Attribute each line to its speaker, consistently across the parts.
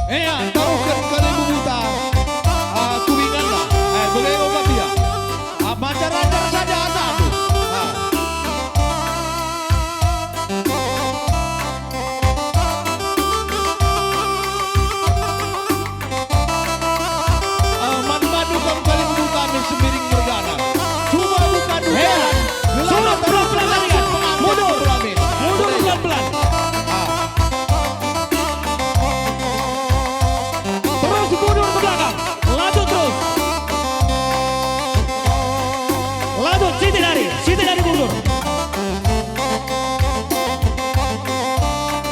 Speaker 1: taruhkan kalimu buta. Kubingan lah. Boleh obat dia. Macar-macar saja asal tu. Man-madu kamu kalimu buta ambil semiring bergana. Coba buka dulu.
Speaker 2: Suruh pelan-pelan lagi kan. Mundur pelan-pelan. Terus mundur ke belakang. Lanjut terus. Lanjut, Siti dari mundur.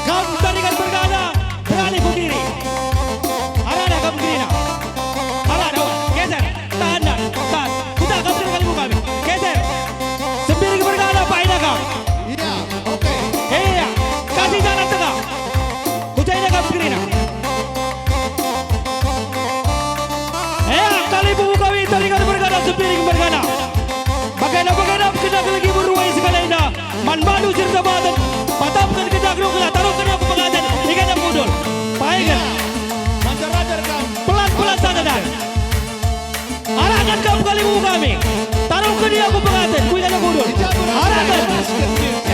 Speaker 2: Kamu tarikan bergana, beralih ke kiri. Arah kamu kiri nak. Arah wan, geser. Tahan. Kita akan berikan ibu kami. Geser. Sembiri bergana, Pak Inakam.
Speaker 1: Iya, oke.
Speaker 2: Iya, kasih jalan tengah. Kucainya kamu kiri nak. Kali ibu kami tarikan bergana, sembiri bergana. Bagaimana kena lagi berruai segala indah. Man-madu sirta badan. Patapkan kedak rukla, taruhkan aku pengantin. Ikan yang mundur. Baikkan.
Speaker 1: Macar-macar kamu.
Speaker 2: Pelan-pelan sana dan. Arahkan kamu kali ibu kami. Taruhkan dia aku pengantin. Ikan yang mundur. Arahkan.